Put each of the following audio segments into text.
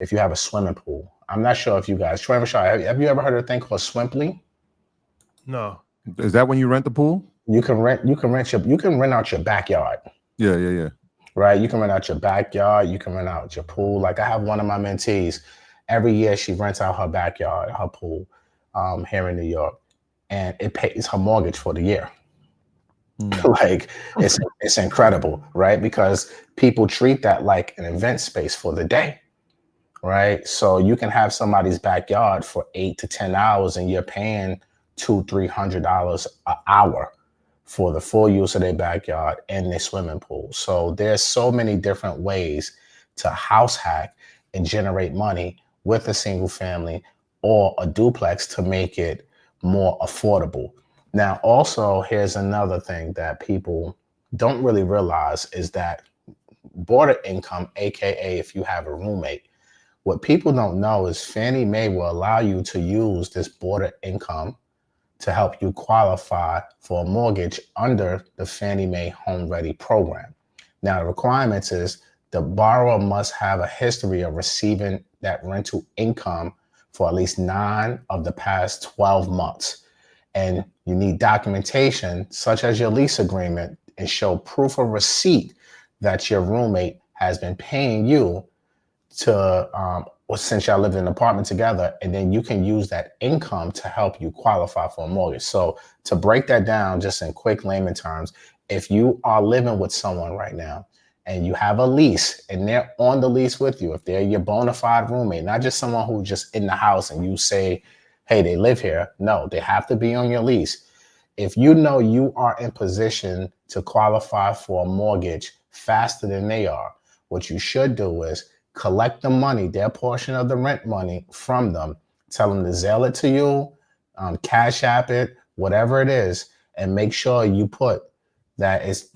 if you have a swimming pool. I'm not sure if you guys, Troy, Rashad, have you ever heard of a thing called Swimply? No. Is that when you rent the pool? You can rent out your backyard. Yeah. Right? You can rent out your backyard. You can rent out your pool. Like I have one of my mentees. Every year she rents out her backyard, her pool, here in New York, and it pays her mortgage for the year. Like it's incredible, right? Because people treat that like an event space for the day, right? So you can have somebody's backyard for 8 to 10 hours, and you're paying $200-300 an hour for the full use of their backyard and their swimming pool. So there's so many different ways to house hack and generate money with a single family or a duplex to make it more affordable. Now, also, here's another thing that people don't really realize is that border income, AKA if you have a roommate, what people don't know is Fannie Mae will allow you to use this border income to help you qualify for a mortgage under the Fannie Mae Homeready program. Now, the requirements is the borrower must have a history of receiving that rental income for at least 9 of the past 12 months. And you need documentation such as your lease agreement and show proof of receipt that your roommate has been paying you to or since y'all lived in an apartment together, and then you can use that income to help you qualify for a mortgage. So to break that down just in quick layman terms, if you are living with someone right now and you have a lease and they're on the lease with you, if they're your bona fide roommate, not just someone who's just in the house and you say, hey, they live here. No, they have to be on your lease. If you know you are in position to qualify for a mortgage faster than they are, what you should do is collect the money, their portion of the rent money from them, tell them to Zelle it to you, Cash App it, whatever it is, and make sure you put that it's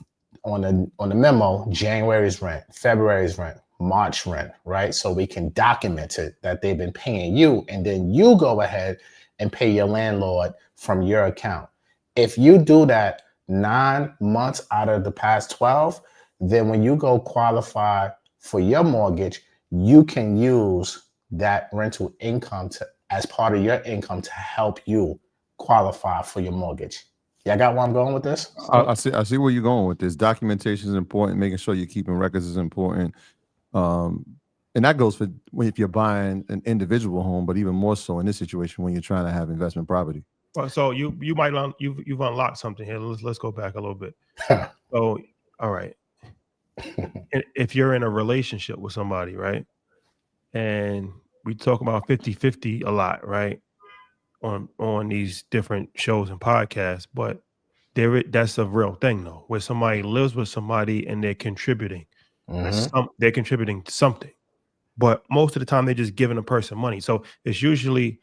on the memo, January's rent, February's rent, March rent, right? So we can document it that they've been paying you, and then you go ahead and pay your landlord from your account. If you do that 9 months out of the past 12, then when you go qualify for your mortgage, you can use that rental income as part of your income to help you qualify for your mortgage. Y'all got where I'm going with this? I see where you're going with this. Documentation is important. Making sure you're keeping records is important. And that goes for if you're buying an individual home, but even more so in this situation when you're trying to have investment property. Well, so you've unlocked something here. Let's go back a little bit. So, all right. If you're in a relationship with somebody, right? And we talk about 50-50 a lot, right? On these different shows and podcasts, but that's a real thing though, where somebody lives with somebody and they're contributing. They're contributing to something. But most of the time they're just giving a person money. So it's usually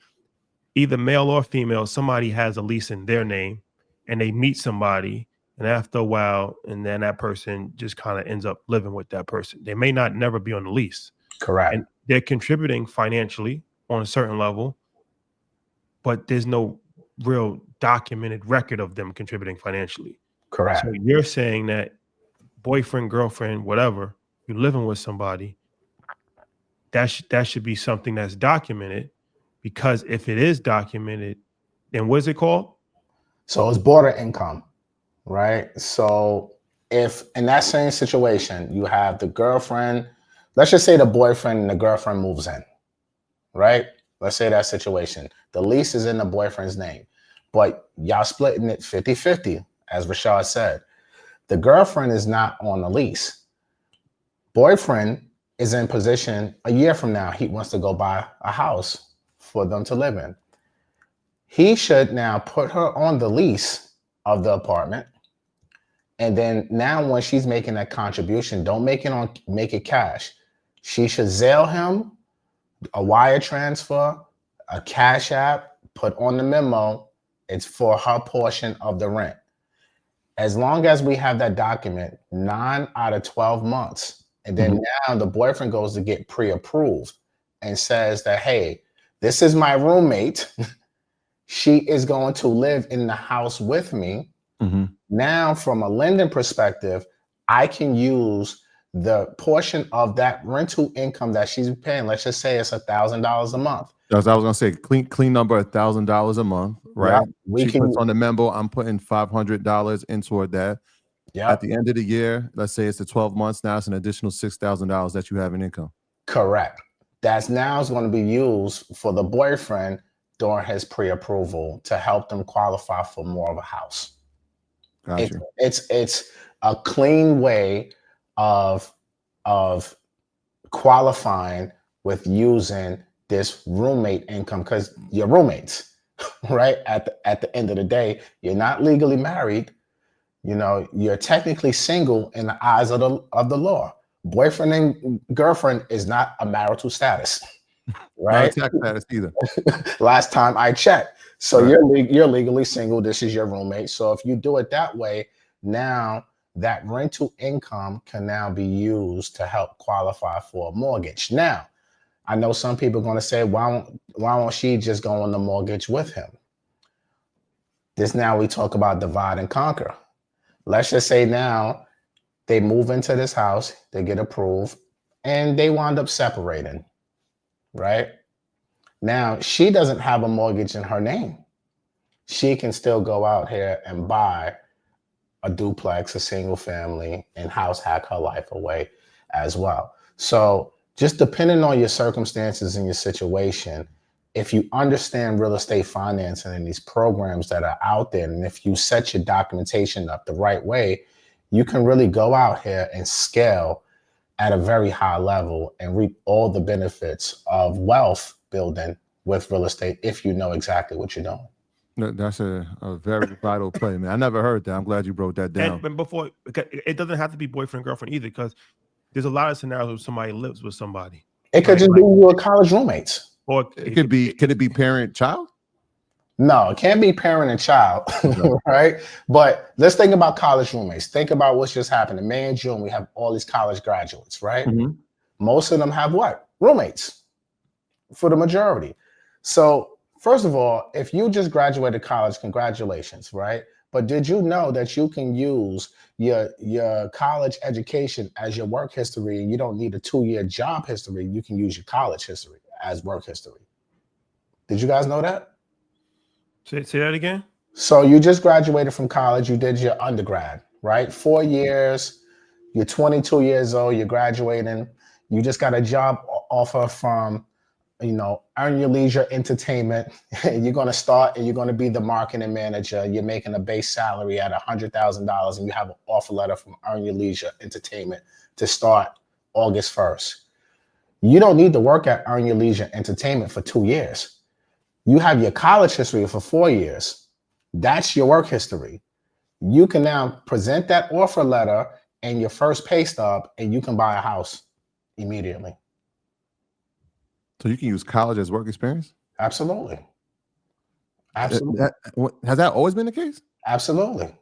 either male or female, somebody has a lease in their name and they meet somebody, and after a while, and then that person just kind of ends up living with that person. They may not never be on the lease. Correct. And they're contributing financially on a certain level, but there's no real documented record of them contributing financially. Correct. So you're saying that boyfriend, girlfriend, whatever, you're living with somebody, that should be something that's documented, because if it is documented, then what is it called? So it's border income, right? So if in that same situation, you have the girlfriend, let's just say the boyfriend and the girlfriend moves in, right? Let's say that situation. The lease is in the boyfriend's name, but y'all splitting it 50-50, as Rashad said. The girlfriend is not on the lease. Boyfriend is in position a year from now. He wants to go buy a house for them to live in. He should now put her on the lease of the apartment. And then now when she's making that contribution, don't make it cash. She should Zelle him a wire transfer, a Cash App, put on the memo, it's for her portion of the rent. As long as we have that document 9 out of 12 months, and then now the boyfriend goes to get pre-approved and says that, hey, this is my roommate. She is going to live in the house with me. Now, from a lending perspective, I can use the portion of that rental income that she's paying, let's just say it's $1,000 a month. As I was gonna say, clean number, $1,000 a month, right? We She can puts on the memo, I'm putting $500 in toward that. At the end of the year, let's say it's the 12 months, now it's an additional $6,000 that you have in income. Correct. That's now is going to be used for the boyfriend during his pre-approval to help them qualify for more of a house. Gotcha. It's a clean way of qualifying with using this roommate income, because you're roommates, right? At the end of the day, you're not legally married. You know, you're technically single in the eyes of the law. Boyfriend and girlfriend is not a marital status, right? Not a tax status either. Last time I checked. So Right. you're legally single. This is your roommate. So if you do it that way, now that rental income can now be used to help qualify for a mortgage. Now, I know some people are going to say, why won't she just go on the mortgage with him? This now we talk about divide and conquer. Let's just say now they move into this house, they get approved, and they wind up separating, right? Now, she doesn't have a mortgage in her name. She can still go out here and buy a duplex, a single family, and house hack her life away as well. So just depending on your circumstances and your situation, if you understand real estate financing and these programs that are out there, and if you set your documentation up the right way, you can really go out here and scale at a very high level and reap all the benefits of wealth building with real estate if you know exactly what you're doing. That's a very vital play, man. I never heard that. I'm glad you broke that down. And before, it doesn't have to be boyfriend, girlfriend either, because there's a lot of scenarios where somebody lives with somebody. It could just be your college roommates. Or could it be parent child? No, it can't be parent and child, right? But let's think about college roommates. Think about what's just happened. In May and June, we have all these college graduates, right? Mm-hmm. Most of them have what? Roommates for the majority. So first of all, if you just graduated college, congratulations, right? But did you know that you can use your college education as your work history? You don't need a 2-year job history. You can use your college history as work history. Did you guys know that? Say that again. So you just graduated from college. You did your undergrad, right? 4 years. You're 22 years old. You're graduating. You just got a job offer from, Earn Your Leisure Entertainment. You're going to start and you're going to be the marketing manager. You're making a base salary at $100,000 and you have an offer letter from Earn Your Leisure Entertainment to start August 1st. You don't need to work at Earn Your Leisure Entertainment for 2 years. You have your college history for 4 years. That's your work history. You can now present that offer letter and your first pay stub and you can buy a house immediately. So you can use college as work experience? Absolutely. Absolutely. Has that always been the case? Absolutely.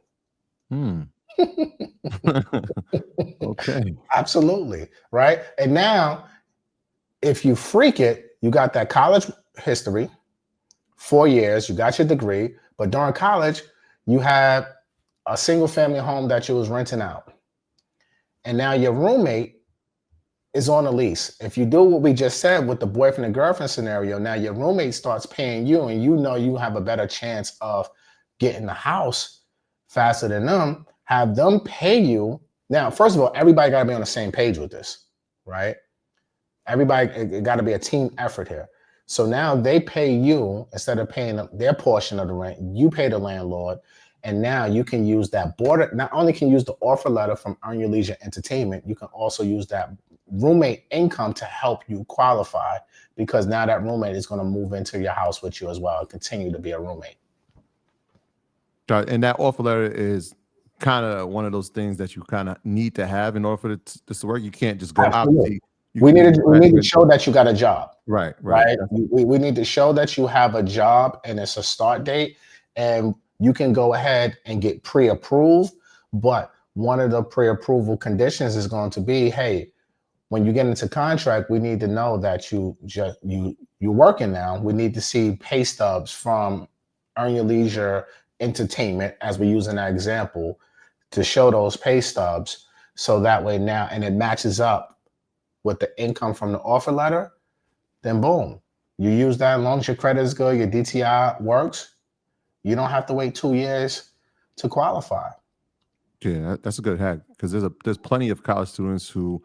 Okay. Absolutely. Right. And now, if you freak it, you got that college history, 4 years, you got your degree, but during college, you had a single family home that you was renting out. And now your roommate is on a lease. If you do what we just said with the boyfriend and girlfriend scenario, now your roommate starts paying you and you have a better chance of getting the house faster than them, have them pay you. Now, first of all, everybody got to be on the same page with this, right? Everybody, it got to be a team effort here. So now they pay you instead of paying their portion of the rent, you pay the landlord. And now you can use that border. Not only can you use the offer letter from Earn Your Leisure Entertainment, you can also use that roommate income to help you qualify, because now that roommate is going to move into your house with you as well and continue to be a roommate. And that offer letter is kind of one of those things that you kind of need to have in order for this to work. You can't just go out. We need to show that you got a job. Right. We need to show that you have a job and it's a start date, and you can go ahead and get pre-approved. But one of the pre-approval conditions is going to be, hey, when you get into contract, we need to know that you're working now. We need to see pay stubs from Earn Your Leisure Entertainment, as we use in that example, to show those pay stubs So that way now, and it matches up with the income from the offer letter, then boom, you use that. As long as your credit is good, your DTI works, you don't have to wait 2 years to qualify. Yeah, that's a good hack, because there's plenty of college students who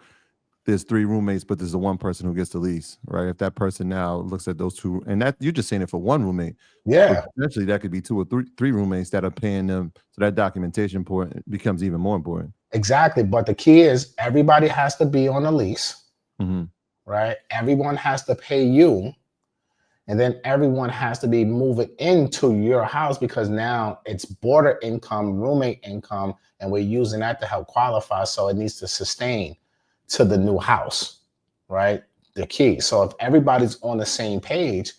there's 3 roommates, but there's the one person who gets the lease, right? If that person now looks at those 2, and that you're just saying it for one roommate, Yeah, but potentially that could be 2 or 3 roommates that are paying them, so that documentation important becomes even more important. exactly. But the key is everybody has to be on a lease, Mhm. right? Everyone has to pay you. And then everyone has to be moving into your house because now it's border income, roommate income, and we're using that to help qualify. So it needs to sustain to the new house, right? The key. So if everybody's on the same page,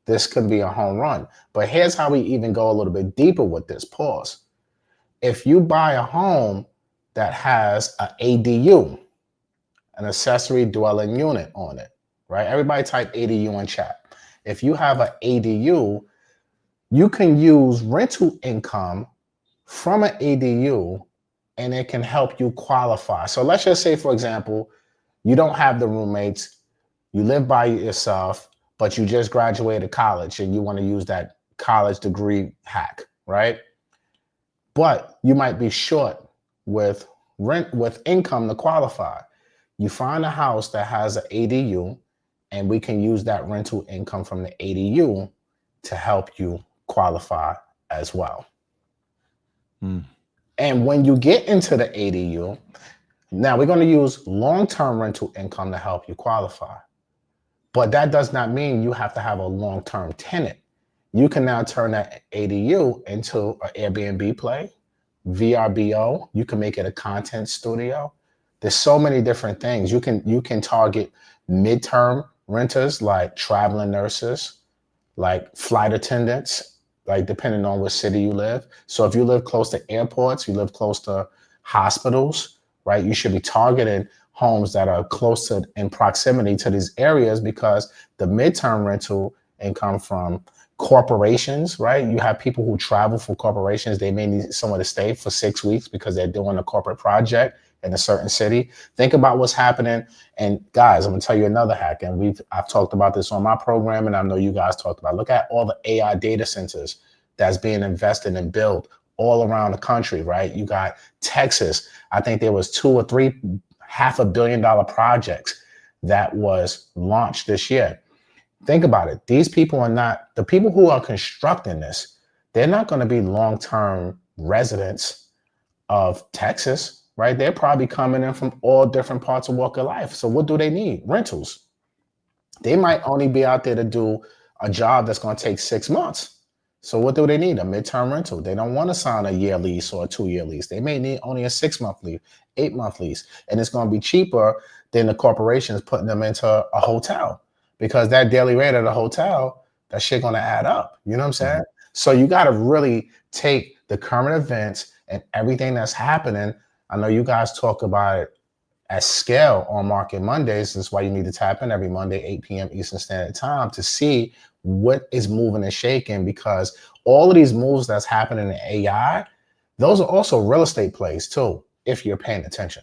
this could be a home run. But here's how we even go a little bit deeper with this. Pause. If you buy a home that has an ADU, an accessory dwelling unit on it, right? Everybody type ADU in chat. If you have an ADU, you can use rental income from an ADU and it can help you qualify. So let's just say, for example, you don't have the roommates, you live by yourself, but you just graduated college and you want to use that college degree hack, right? But you might be short with rent, with income to qualify. You find a house that has an ADU, and we can use that rental income from the ADU to help you qualify as well. Mm. And when you get into the ADU, now we're going to use long-term rental income to help you qualify. But that does not mean you have to have a long-term tenant. You can now turn that ADU into an Airbnb play, VRBO. You can make it a content studio. There's so many different things. You can target midterm renters like traveling nurses, like flight attendants, like depending on what city you live. So if you live close to airports, you live close to hospitals, right? You should be targeting homes that are close to in proximity to these areas because the midterm rental income from corporations, right? You have people who travel for corporations. They may need somewhere to stay for 6 weeks because they're doing a corporate project in a certain city. Think about what's happening. And guys, I'm gonna tell you another hack. And I've talked about this on my program, and I know you guys talked about it. Look at all the AI data centers that's being invested and built all around the country, right? You got Texas. I think there was 2 or 3 $500 million projects that was launched this year. Think about it. These people are not, the people who are constructing this, they're not going to be long-term residents of Texas, right? They're probably coming in from all different parts of walk of life. So what do they need? Rentals. They might only be out there to do a job that's going to take 6 months. So what do they need? A midterm rental. They don't want to sign a year lease or a 2-year lease. They may need only a 6-month lease, 8-month lease. And it's going to be cheaper than the corporations putting them into a hotel because that daily rate at a hotel, that shit going to add up. You know what I'm saying? So you got to really take the current events and everything that's happening. I know you guys talk about it at scale on Market Mondays. That's why you need to tap in every Monday, 8 p.m. Eastern Standard Time to see what is moving and shaking, because all of these moves that's happening in AI, those are also real estate plays too, if you're paying attention.